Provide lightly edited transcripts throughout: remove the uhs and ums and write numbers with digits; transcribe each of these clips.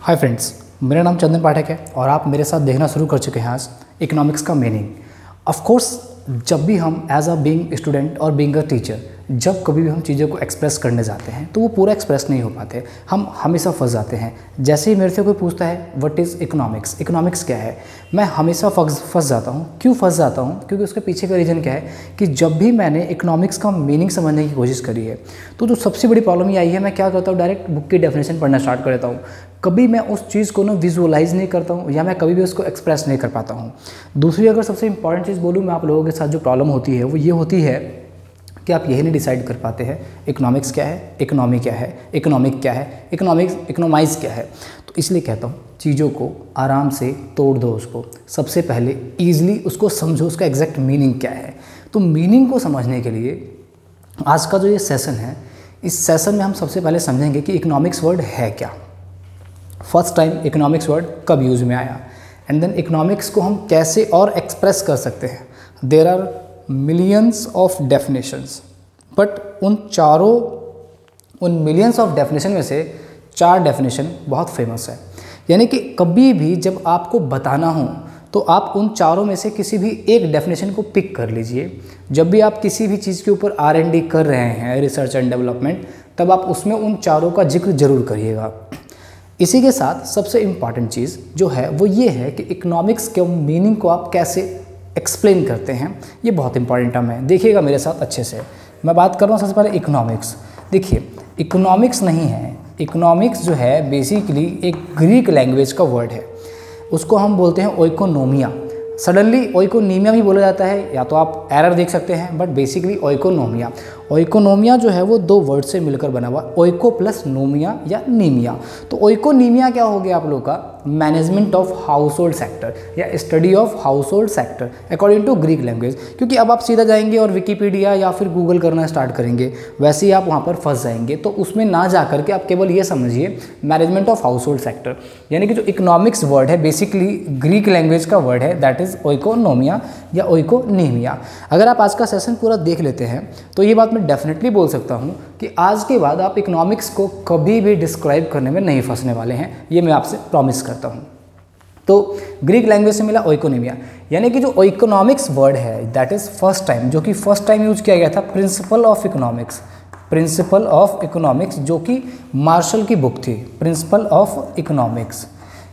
Hi friends, मेरा नाम चंदन पाठक है और आप मेरे साथ देखना शुरू कर चुके हैं आज इकोनॉमिक्स का मीनिंग। ऑफ कोर्स जब भी हम एज अ बीइंग स्टूडेंट और बीइंग अ टीचर जब कभी भी हम चीज़ों को एक्सप्रेस करने जाते हैं तो वो पूरा एक्सप्रेस नहीं हो पाते, हम हमेशा फंस जाते हैं। जैसे ही मेरे से कोई पूछता है व्हाट इज़ इकोनॉमिक्स, इकोनॉमिक्स क्या है, मैं हमेशा फंस जाता हूँ। क्यों फंस जाता हूँ? क्योंकि उसके पीछे का रीज़न क्या है कि जब भी मैंने इकोनॉमिक्स का मीनिंग समझने की कोशिश करी है तो जो सबसे बड़ी प्रॉब्लम ये आई है, मैं क्या करता हूँ, डायरेक्ट बुक की डेफिनेशन पढ़ना स्टार्ट कर देता हूँ। कभी मैं उस चीज़ को ना विजुअलाइज़ नहीं करता हूँ या मैं कभी भी उसको एक्सप्रेस नहीं कर पाता हूँ। दूसरी अगर सबसे इंपॉर्टेंट चीज़ बोलूँ मैं आप लोगों के साथ, जो प्रॉब्लम होती है वो ये होती है कि आप यही नहीं डिसाइड कर पाते हैं इकोनॉमिक्स क्या है, इकोनॉमी क्या है, इकोनॉमिक क्या है, इकोनॉमाइज क्या है। तो इसलिए कहता हूँ चीज़ों को आराम से तोड़ दो, उसको सबसे पहले ईजिली उसको समझो, उसका एग्जैक्ट मीनिंग क्या है। तो मीनिंग को समझने के लिए आज का जो ये सेशन है, इस सेशन में हम सबसे पहले समझेंगे कि इकोनॉमिक्स वर्ड है क्या, फर्स्ट टाइम इकोनॉमिक्स वर्ड कब यूज़ में आया, एंड देन इकोनॉमिक्स को हम कैसे और एक्सप्रेस कर सकते हैं। There are millions of definitions, but उन मिलियंस ऑफ डेफिनेशन में से 4 डेफिनेशन बहुत फेमस है। यानी कि कभी भी जब आपको बताना हो तो आप उन चारों में से किसी भी एक डेफिनेशन को पिक कर लीजिए। जब भी आप किसी भी चीज़ के ऊपर R&D कर रहे हैं, रिसर्च एंड डेवलपमेंट, तब आप उसमें उन चारों का जिक्र जरूर करिएगा। इसी के साथ सबसे इम्पॉर्टेंट चीज़ जो है वो ये है कि इकोनॉमिक्स के मीनिंग को आप कैसे एक्सप्लेन करते हैं, ये बहुत इंपॉर्टेंट टर्म है। देखिएगा मेरे साथ अच्छे से, मैं बात कर रहा हूँ सबसे पहले इकोनॉमिक्स। देखिए इकोनॉमिक्स नहीं है, इकोनॉमिक्स जो है बेसिकली एक ग्रीक लैंग्वेज का वर्ड है, उसको हम बोलते हैं ओइकोनोमिया। सडनली ओइकोनीमिया भी बोला जाता है, या तो आप एरर देख सकते हैं, बट बेसिकली ओइकोनोमिया। ओइकोनोमिया जो है वो 2 वर्ड से मिलकर बना हुआ, ओइको प्लस नोमिया या नीमिया। तो ओइकोनीमिया क्या हो गया आप लोग का, management of household sector या study of household sector according to Greek language. क्योंकि अब आप सीधा जाएंगे और विकीपीडिया या फिर गूगल करना स्टार्ट करेंगे, वैसे ही आप वहाँ पर फंस जाएंगे। तो उसमें ना जा करके आप केवल ये समझिए management of household sector, यानी कि जो इकोनॉमिक्स वर्ड है बेसिकली ग्रीक लैंग्वेज का वर्ड है, दैट इज ओइकोनोमिया या ओइकोनीमिया। अगर आप आज का सेशन पूरा देख लेते हैं तो ये बात मैं डेफिनेटली बोल सकता हूँ कि आज के बाद आप इकोनॉमिक्स को कभी भी डिस्क्राइब करने में नहीं फंसने वाले हैं, ये मैं आपसे प्रॉमिस करता हूँ। तो ग्रीक लैंग्वेज से मिला ओइकोनोमिया, यानी कि जो इकोनॉमिक्स वर्ड है दैट इज फर्स्ट टाइम, जो कि फर्स्ट टाइम यूज किया गया था principle of economics, principle of economics जो कि मार्शल की बुक थी। प्रिंसिपल ऑफ इकोनॉमिक्स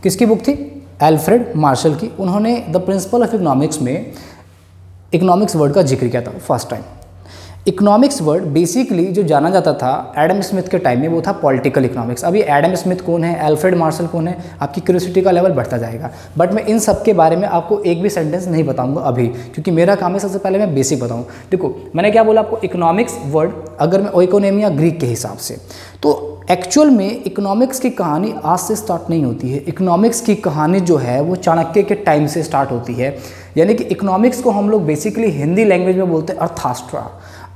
किसकी बुक थी? एल्फ्रेड मार्शल की। उन्होंने द प्रिंसिपल ऑफ इकोनॉमिक्स में इकोनॉमिक्स वर्ड का जिक्र किया था first time. Economics word basically जो जाना जाता था एडम स्मिथ के टाइम में वो था पॉलिटिकल इकोनॉमिक्स। अभी एडम स्मिथ कौन है, एल्फ्रेड मार्शल कौन है, आपकी क्यूरियोसिटी का लेवल बढ़ता जाएगा। बट मैं इन सब के बारे में आपको एक भी सेंटेंस नहीं बताऊंगा अभी, क्योंकि मेरा काम है सबसे पहले मैं बेसिक बताऊं। देखो मैंने क्या बोला आपको, इकोनॉमिक्स वर्ड अगर मैं ओइकोनोमिया ग्रीक के हिसाब से, तो एक्चुअल में इकोनॉमिक्स की कहानी आज से स्टार्ट नहीं होती है। इकोनॉमिक्स की कहानी जो है वो चाणक्य के टाइम से स्टार्ट होती है। यानी कि इकोनॉमिक्स को हम लोग बेसिकली हिंदी लैंग्वेज में बोलते हैं अर्थशास्त्र।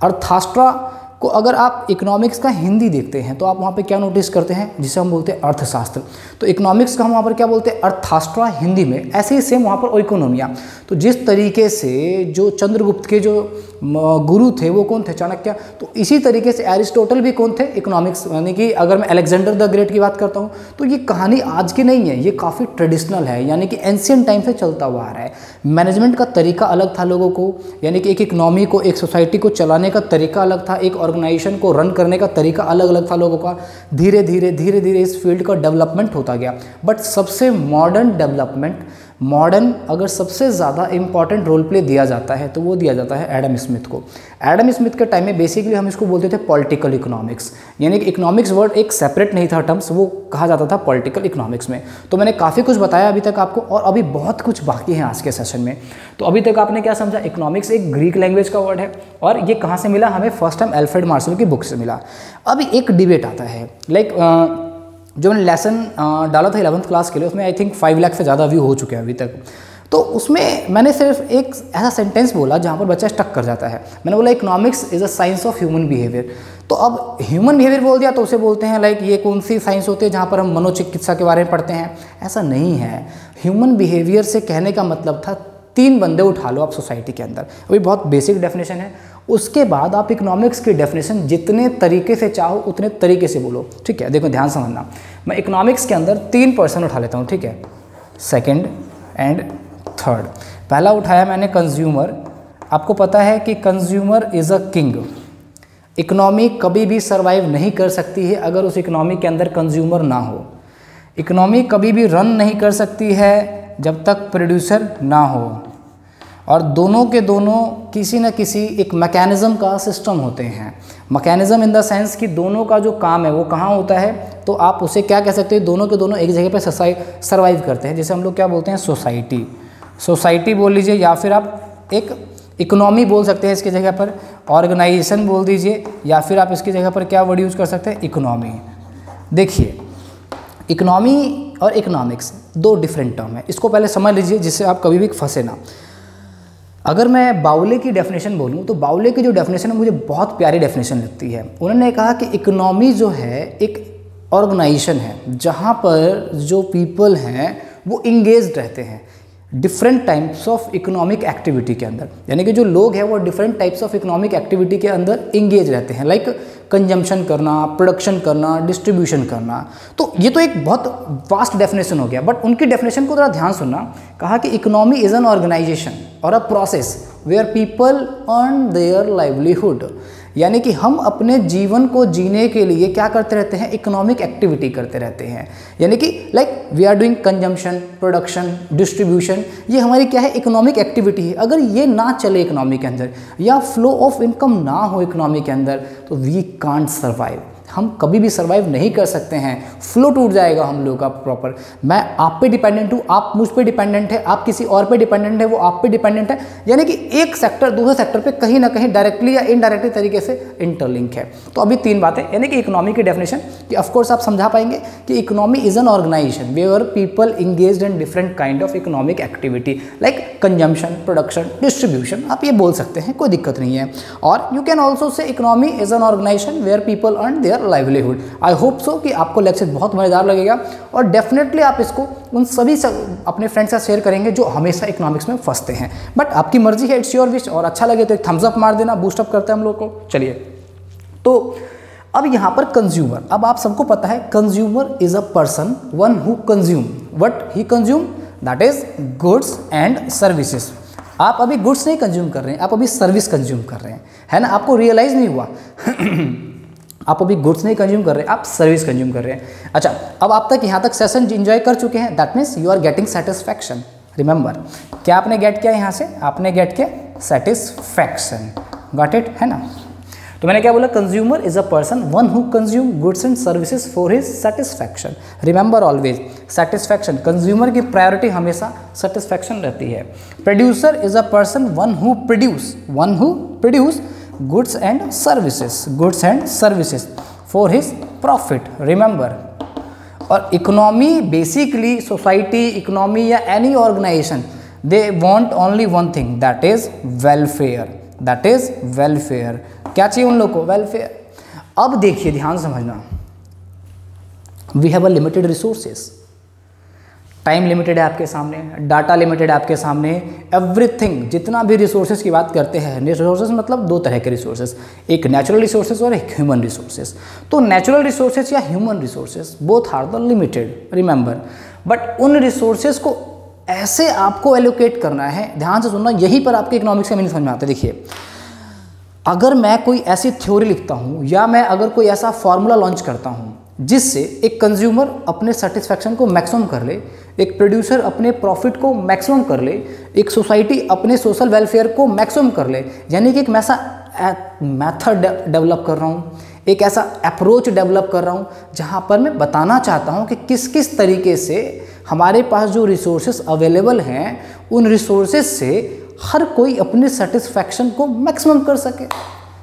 अर्थशास्त्र को अगर आप इकोनॉमिक्स का हिंदी देखते हैं तो आप वहाँ पे क्या नोटिस करते हैं, जिसे हम बोलते हैं अर्थशास्त्र। तो इकोनॉमिक्स का हम वहाँ पर क्या बोलते हैं, अर्थशास्त्र हिंदी में। ऐसे ही सेम वहाँ पर ओइकोनोमिया। तो जिस तरीके से जो चंद्रगुप्त के जो गुरु थे वो कौन थे, चाणक्य, तो इसी तरीके से एरिस्टोटल भी कौन थे, इकोनॉमिक्स। यानी कि अगर मैं अलेक्जेंडर द ग्रेट की बात करता हूँ तो ये कहानी आज की नहीं है, ये काफ़ी ट्रेडिशनल है, यानी कि एंशियंट टाइम से चलता हुआ आ रहा है। मैनेजमेंट का तरीका अलग था लोगों को, यानी कि एक इकोनॉमी को, एक सोसाइटी को चलाने का तरीका अलग था, एक ऑर्गेनाइजेशन को रन करने का तरीका अलग अलग था लोगों का। धीरे धीरे इस फील्ड का डेवलपमेंट होता गया। बट सबसे मॉडर्न डेवलपमेंट, मॉडर्न अगर सबसे ज़्यादा इंपॉर्टेंट रोल प्ले दिया जाता है तो वो दिया जाता है एडम स्मिथ को। एडम स्मिथ के टाइम में बेसिकली हम इसको बोलते थे पॉलिटिकल इकोनॉमिक्स, यानी कि इकोनॉमिक्स वर्ड एक सेपरेट नहीं था टर्म्स, वो कहा जाता था पॉलिटिकल इकोनॉमिक्स में। तो मैंने काफ़ी कुछ बताया अभी तक आपको, और अभी बहुत कुछ बाकी है आज के सेशन में। तो अभी तक आपने क्या समझा, इकोनॉमिक्स एक ग्रीक लैंग्वेज का वर्ड है, और ये कहाँ से मिला हमें, फर्स्ट टाइम एल्फ्रेड मार्शल की बुक से मिला। अभी एक डिबेट आता है, लाइक जो मैंने लेसन डाला था 11th क्लास के लिए, उसमें आई थिंक 5 लाख से ज़्यादा व्यू हो चुके हैं अभी तक। तो उसमें मैंने सिर्फ एक ऐसा सेंटेंस बोला जहाँ पर बच्चा स्टक कर जाता है। मैंने बोला economics is a science of human behaviour. तो अब ह्यूमन बिहेवियर बोल दिया तो उसे बोलते हैं लाइक ये कौन सी साइंस होती है जहाँ पर हम मनोचिकित्सा के बारे में पढ़ते हैं। ऐसा नहीं है। ह्यूमन बिहेवियर से कहने का मतलब था 3 बंदे उठा लो आप सोसाइटी के अंदर, अभी बहुत बेसिक डेफिनेशन है। उसके बाद आप इकोनॉमिक्स की डेफिनेशन जितने तरीके से चाहो उतने तरीके से बोलो, ठीक है। देखो ध्यान समझना, मैं इकोनॉमिक्स के अंदर 3 पर्सन उठा लेता हूँ, ठीक है, सेकंड एंड थर्ड। पहला उठाया मैंने कंज्यूमर। आपको पता है कि consumer is a king. Economy कभी भी सर्वाइव नहीं कर सकती है अगर उस इकोनॉमी के अंदर कंज्यूमर ना हो। इकोनॉमी कभी भी रन नहीं कर सकती है जब तक प्रोड्यूसर ना हो, और दोनों के दोनों किसी न किसी एक मैकेनिज़्म का सिस्टम होते हैं। मैकेनिज़्म इन द सेंस कि दोनों का जो काम है वो कहाँ होता है, तो आप उसे क्या कह सकते हो, दोनों के दोनों एक जगह पर सर्वाइव करते हैं, जैसे हम लोग क्या बोलते हैं, सोसाइटी। सोसाइटी बोल लीजिए, या फिर आप एक इकोनॉमी बोल सकते हैं इसकी जगह पर, ऑर्गेनाइजेशन बोल दीजिए, या फिर आप इसकी जगह पर क्या वर्ड यूज़ कर सकते हैं, इकोनॉमी। देखिए, इकोनॉमी और इकोनॉमिक्स 2 डिफरेंट टर्म है, इसको पहले समझ लीजिए जिससे आप कभी भी फंसे ना। अगर मैं बाउले की डेफिनेशन बोलूँ तो बाउले की जो डेफिनेशन है मुझे बहुत प्यारी डेफिनेशन लगती है। उन्होंने कहा कि इकोनॉमी जो है एक ऑर्गेनाइजेशन है जहाँ पर जो पीपल हैं वो इंगेज्ड रहते हैं different types of economic activity के अंदर, यानी कि जो लोग हैं वो different types of economic activity के अंदर इंगेज रहते हैं, लाइक कंजम्पशन करना, प्रोडक्शन करना, डिस्ट्रीब्यूशन करना। तो ये तो एक बहुत वास्ट डेफिनेशन हो गया, बट उनकी डेफिनेशन को थोड़ा ध्यान सुनना। कहा कि इकोनॉमी इज़ एन ऑर्गेनाइजेशन और a process where people earn their livelihood, यानी कि हम अपने जीवन को जीने के लिए क्या करते रहते हैं, इकोनॉमिक एक्टिविटी करते रहते हैं, यानी कि like we are doing consumption, production, distribution, ये हमारी क्या है, इकोनॉमिक एक्टिविटी है। अगर ये ना चले इकोनॉमी के अंदर या फ्लो ऑफ इनकम ना हो इकोनॉमी के अंदर तो वी कांट सर्वाइव, हम कभी भी सर्वाइव नहीं कर सकते हैं, फ्लो टूट जाएगा हम लोगों का प्रॉपर। मैं आप पे डिपेंडेंट हूँ, आप मुझ पे डिपेंडेंट है, आप किसी और पे डिपेंडेंट है, वो आप पे डिपेंडेंट है, यानी कि एक सेक्टर दूसरे सेक्टर पे कहीं ना कहीं डायरेक्टली या इनडायरेक्टली तरीके से इंटरलिंक है। तो अभी 3 बातें, यानी कि इकोनॉमी की डेफिनेशन कि ऑफकोर्स आप समझा पाएंगे कि economy is an organisation where people engaged in different kind of economic activity like consumption, production, distribution, आप ये बोल सकते हैं, कोई दिक्कत नहीं है। और you can also say economy is an organisation where people earn their livelihood. I hope so कि आपको लेक्चर बहुत मज़ेदार लगेगा और डेफिनेटली आप इसको उन सभी अपने फ्रेंड्स से शेयर करेंगे जो हमेशा इकोनॉमिक्स में फंसते हैं। बट आपकी मर्जी है, इट्स योर विश, और अच्छा लगे तो एक थम्स अप मार देना, बूस्ट अप करते हैं हम लोग को। चलिए, तो अब यहाँ पर कंज्यूमर, अब आप सबको पता है consumer is a person one who consume what he consume, that is goods and services. आप अभी गुड्स नहीं कंज्यूम कर रहे हैं, आप अभी सर्विस कंज्यूम कर रहे हैं, है ना, आपको रियलाइज नहीं हुआ आप अभी गुड्स नहीं कंज्यूम कर रहे हैं, आप सर्विस कंज्यूम कर रहे हैं। अच्छा, अब आप तक यहाँ तक सेशन एंजॉय कर चुके हैं, that means you are getting satisfaction. Remember, क्या आपने गेट किया यहाँ से, आपने गेट किया सेटिस्फैक्शन, गॉट इट, है ना। तो मैंने क्या बोला, consumer is a person one who consume goods and services for his satisfaction. Remember always satisfaction, consumer की प्रायोरिटी हमेशा सेटिस्फैक्शन रहती है। Producer is a person one who produce goods and services for his profit, remember। और economy basically society, economy या any organisation, they want only one thing, that is welfare. क्या चाहिए उन लोग को, वेलफेयर। अब देखिए, ध्यान समझना, we have a limited resources, time limited है आपके सामने, डाटा लिमिटेड है आपके सामने, एवरीथिंग, जितना भी रिसोर्सेज की बात करते हैं, रिसोर्सेज मतलब 2 तरह के रिसोर्सेज, एक नेचुरल रिसोर्सेज और एक ह्यूमन रिसोर्सेज। तो नेचुरल रिसोर्सेज या human resources both are the limited, remember, but उन रिसोर्सेज को ऐसे आपको एलोकेट करना है, ध्यान से सुनना, यहीं पर आपके इकोनॉमिक्स का मीनिंग समझ में आता है। देखिए, अगर मैं कोई ऐसी थ्योरी लिखता हूँ या मैं अगर कोई ऐसा फॉर्मूला लॉन्च करता हूँ जिससे एक कंज्यूमर अपने सेटिस्फैक्शन को मैक्सिमम कर ले, एक प्रोड्यूसर अपने प्रॉफिट को मैक्सिमम कर ले, एक सोसाइटी अपने सोशल वेलफेयर को मैक्सिमम कर ले, यानी कि एक ऐसा मेथड डेवलप कर रहा हूँ, एक ऐसा अप्रोच डेवलप कर रहा हूँ जहाँ पर मैं बताना चाहता हूँ कि किस किस तरीके से हमारे पास जो रिसोर्सेज अवेलेबल हैं उन रिसोर्सेज से हर कोई अपने सेटिस्फैक्शन को मैक्सिमम कर सके।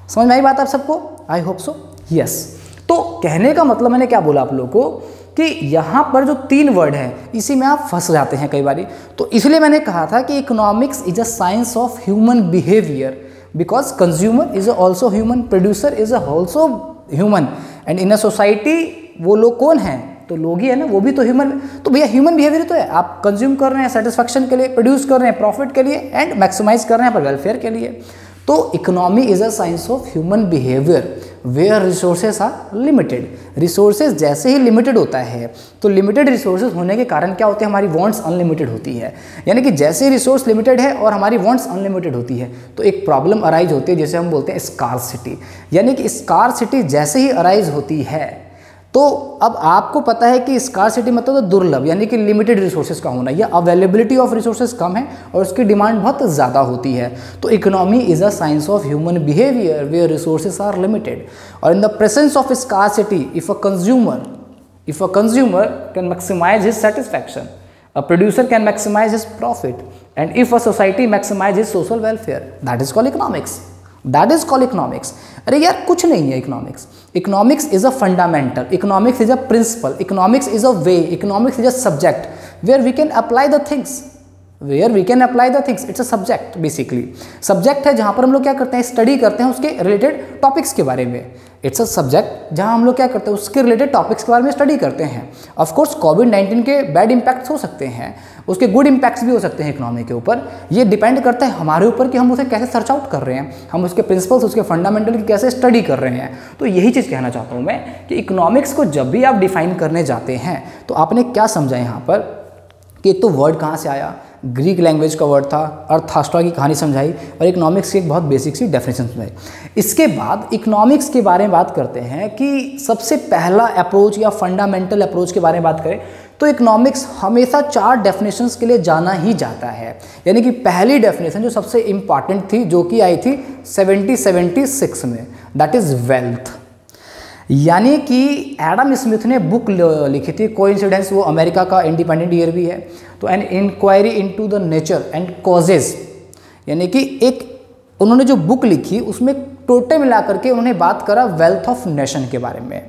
समझ में आई बात आप सबको, आई होप सो, यस। तो कहने का मतलब मैंने क्या बोला आप लोगों को कि यहाँ पर जो 3 वर्ड हैं इसी में आप फंस जाते हैं कई बारी, तो इसलिए मैंने कहा था कि economics is a science of human behaviour, because consumer is also human, producer is also human, and in a society वो लोग कौन हैं, तो लोग ही है ना, वो भी तो ह्यूमन। तो भैया ह्यूमन बिहेवियर तो है, आप कंज्यूम कर रहे हैं सेटिस्फैक्शन के लिए, प्रोड्यूस कर रहे हैं प्रॉफिट के लिए, एंड मैक्सिमाइज कर रहे हैं पर वेलफेयर के लिए। तो economy is a science of human behaviour where resources are limited. Resources जैसे ही लिमिटेड होता है तो लिमिटेड रिसोर्सेज होने के कारण क्या होते हैं, हमारी वांट्स अनलिमिटेड होती है। यानी कि जैसे ही रिसोर्स लिमिटेड है और हमारी वांट्स अनलिमिटेड होती है तो एक प्रॉब्लम अराइज होती है जिसे हम बोलते हैं स्कार्सिटी। यानी कि स्कार्सिटी जैसे ही अराइज होती है तो अब आपको पता है कि स्कार्सिटी मतलब तो दुर्लभ, यानी कि लिमिटेड रिसोर्सेज का होना या अवेलेबिलिटी ऑफ रिसोर्सेज कम है और उसकी डिमांड बहुत ज़्यादा होती है। तो economy is a science of human behaviour where resources are limited. और in the presence of scarcity if a consumer can maximise his satisfaction, a producer can maximise his profit, and if a society maximise his social welfare, that is called economics. That is called economics. अरे यार कुछ नहीं है economics. Economics is a fundamental, economics is a principle, economics is a way, economics is a subject where we can apply the things, it's a subject. Basically subject है जहाँ पर हम लोग क्या करते हैं, स्टडी करते हैं उसके रिलेटेड टॉपिक्स के बारे में। इट्स अ सब्जेक्ट जहाँ हम लोग क्या करते हैं, उसके रिलेटेड टॉपिक्स के बारे में स्टडी करते हैं। ऑफ कोर्स कोविड-19 के बैड इम्पैक्ट्स हो सकते हैं, उसके गुड इम्पैक्ट्स भी हो सकते हैं इकोनॉमी के ऊपर। ये डिपेंड करता है हमारे ऊपर कि हम उसे कैसे सर्च आउट कर रहे हैं, हम उसके प्रिंसिपल्स, उसके फंडामेंटल की कैसे स्टडी कर रहे हैं। तो यही चीज़ कहना चाहता हूँ मैं कि इकोनॉमिक्स को जब भी आप डिफाइन करने जाते हैं तो आपने क्या समझा यहाँ पर कि एक तो वर्ड कहाँ से आया, ग्रीक लैंग्वेज का वर्ड था, अर्थशास्त्र की कहानी समझाई और इकोनॉमिक्स की एक बहुत बेसिक सी डेफिनेशन समझाई। इसके बाद इकोनॉमिक्स के बारे में बात करते हैं कि सबसे पहला अप्रोच या फंडामेंटल अप्रोच के बारे में बात करें तो इकोनॉमिक्स हमेशा 4 डेफिनेशंस के लिए जाना ही जाता है। यानी कि पहली डेफिनेशन जो सबसे इंपॉर्टेंट थी, जो कि आई थी 1776 में, दैट इज़ वेल्थ। यानी कि एडम स्मिथ ने बुक लिखी थी, कोइंसिडेंस वो अमेरिका का इंडिपेंडेंट ईयर भी है। तो an inquiry into the nature and causes, यानी कि एक उन्होंने जो बुक लिखी उसमें टोटल मिलाकर के उन्होंने बात करा वेल्थ ऑफ नेशन के बारे में।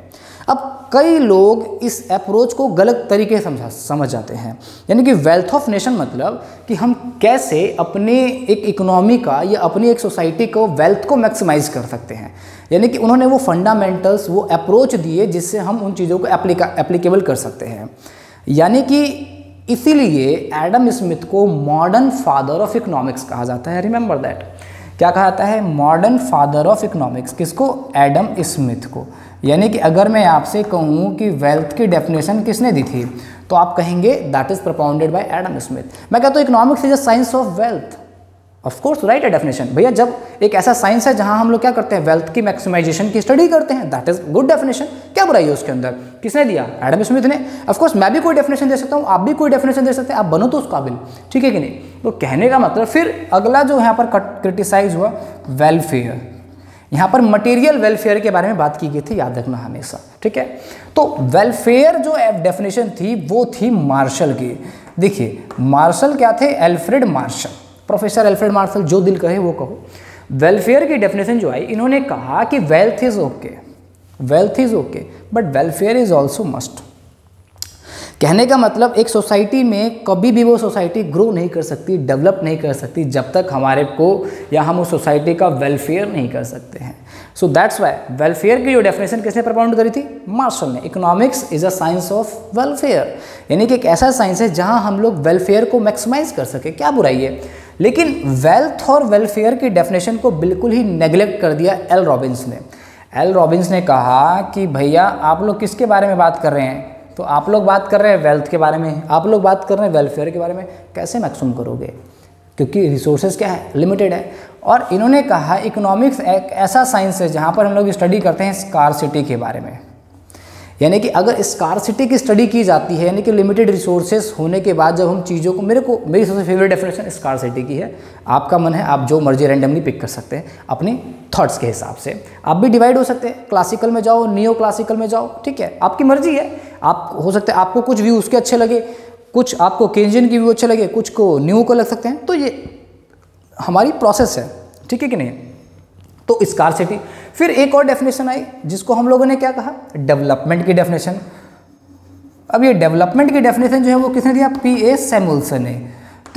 अब कई लोग इस अप्रोच को गलत तरीके से समझ जाते हैं। यानी कि वेल्थ ऑफ नेशन मतलब कि हम कैसे अपने एक इकोनॉमी का या अपनी एक सोसाइटी को वेल्थ को मैक्सिमाइज कर सकते हैं। यानी कि उन्होंने वो फंडामेंटल्स, वो अप्रोच दिए जिससे हम उन चीज़ों को एप्लीकेबल कर सकते हैं। यानी कि इसीलिए एडम स्मिथ को मॉडर्न फादर ऑफ इकोनॉमिक्स कहा जाता है। रिमेंबर दैट, क्या कहा जाता है, मॉडर्न फादर ऑफ इकोनॉमिक्स। किसको? एडम स्मिथ को। यानी कि अगर मैं आपसे कहूँ कि वेल्थ की डेफिनेशन किसने दी थी तो आप कहेंगे that is propounded bye Adam Smith. मैं कहता हूँ economics is a science of wealth, of course right है डेफिनेशन। भैया जब एक ऐसा साइंस है जहाँ हम लोग क्या करते हैं, वेल्थ की मैक्सिमाइजेशन की स्टडी करते हैं, दैट इज गुड डेफिनेशन। क्या बुराई है उसके अंदर? किसने दिया? एडम स्मिथ ने। ऑफ कोर्स मैं भी कोई डेफिनेशन दे सकता हूँ, आप भी कोई डेफिनेशन दे सकते हैं, आप बनो तो उस काबिल, ठीक है कि नहीं। तो कहने का मतलब फिर अगला जो यहाँ पर क्रिटिसाइज हुआ, वेलफेयर। यहाँ पर मटेरियल वेलफेयर के बारे में बात की गई थी, याद रखना हमेशा, ठीक है। तो वेलफेयर जो डेफिनेशन थी वो थी मार्शल की। देखिए मार्शल क्या थे? Alfred Marshall, professor Alfred Marshall, जो दिल कहे वो कहो। वेलफेयर की डेफिनेशन जो आई, इन्होंने कहा कि wealth is okay but welfare is also must. कहने का मतलब एक सोसाइटी में कभी भी वो सोसाइटी ग्रो नहीं कर सकती, डेवलप नहीं कर सकती जब तक हमारे को या हम उस सोसाइटी का वेलफेयर नहीं कर सकते हैं। सो दैट्स वाई वेलफेयर की जो डेफिनेशन किसने प्रपोज करी थी? मार्शल ने। Economics is a science of welfare, यानी कि एक ऐसा साइंस है जहां हम लोग वेलफेयर को मैक्सिमाइज कर सके। क्या बुराई है? लेकिन वेल्थ और वेलफेयर की डेफिनेशन को बिल्कुल ही नेग्लेक्ट कर दिया एल रॉबिन्स ने। एल रॉबिन्स ने कहा कि भैया आप लोग किसके बारे में बात कर रहे हैं? तो आप लोग बात कर रहे हैं वेल्थ के बारे में, आप लोग बात कर रहे हैं वेलफेयर के बारे में, कैसे मैक्सिमम करोगे? क्योंकि रिसोर्सेज क्या है? लिमिटेड है। और इन्होंने कहा इकोनॉमिक्स एक ऐसा साइंस है जहाँ पर हम लोग स्टडी करते हैं स्कार्सिटी के बारे में। यानी कि अगर स्कार्सिटी की स्टडी की जाती है, यानी कि लिमिटेड रिसोर्सेज होने के बाद जब हम चीज़ों को, मेरी सबसे फेवरेट डेफिनेशन स्कार्सिटी की है। आपका मन है आप जो मर्जी रैंडमली पिक कर सकते हैं अपने थॉट्स के हिसाब से। आप भी डिवाइड हो सकते हैं, क्लासिकल में जाओ, नियो क्लासिकल में जाओ, ठीक है, आपकी मर्जी है। आप हो सकते हैं आपको कुछ व्यू उसके अच्छे लगे, कुछ आपको केंजियन की व्यू अच्छे लगे, कुछ को न्यू को लग सकते हैं। तो ये हमारी प्रोसेस है, ठीक है कि नहीं। तो स्कार्सिटी। फिर एक और डेफिनेशन आई जिसको हम लोगों ने क्या कहा? डेवलपमेंट की डेफिनेशन। अब ये डेवलपमेंट की डेफिनेशन जो है वो किसने दिया? P.A. सैमुअल्सन ने।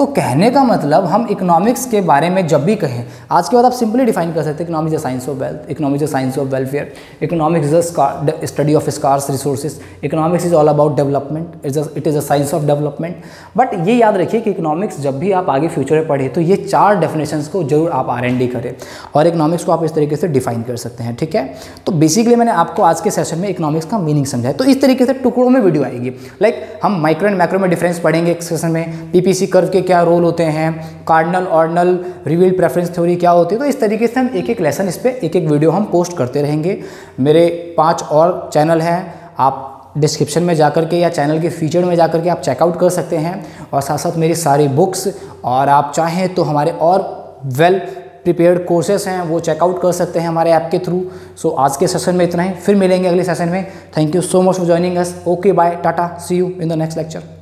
तो कहने का मतलब हम इकोनॉमिक्स के बारे में जब भी कहें, आज के बाद आप सिंपली डिफाइन कर सकते हैं economics is science of wealth, economics is science of welfare, economics is a study of scarce resources, economics is all about development, it is a science of development. But ये याद रखिए कि economics जब भी आप आगे फ्यूचर में पढ़े तो ये 4 डेफिनेशंस को जरूर आप R&D करें और इकोनॉमिक्स को आप इस तरीके से डिफाइन कर सकते हैं, ठीक है। तो बेसिकली मैंने आपको आज के सेशन में इकोनॉमिक्स का मीनिंग समझाया। तो इस तरीके से टुकड़ों में वीडियो आएगी, लाइक हम माइक्रो एंड मैक्रो में डिफरेंस पढ़ेंगे एक सेशन में, पीपीसी कर्व के क्या रोल होते हैं, cardinal ordinal revealed preference theory क्या होती है। तो इस तरीके से हम एक एक लेसन इस पर एक एक वीडियो हम पोस्ट करते रहेंगे। मेरे 5 और चैनल हैं, आप डिस्क्रिप्शन में जाकर के या चैनल के फीचर में जाकर के आप चेकआउट कर सकते हैं, और साथ साथ मेरी सारी बुक्स, और आप चाहें तो हमारे और वेल प्रिपेयर्ड कोर्सेस हैं वो चेकआउट कर सकते हैं हमारे ऐप के थ्रू। सो आज के सेशन में इतना ही, फिर मिलेंगे अगले सेशन में। Thank you so much for joining us. Okay bye, tata, see you in the next lecture.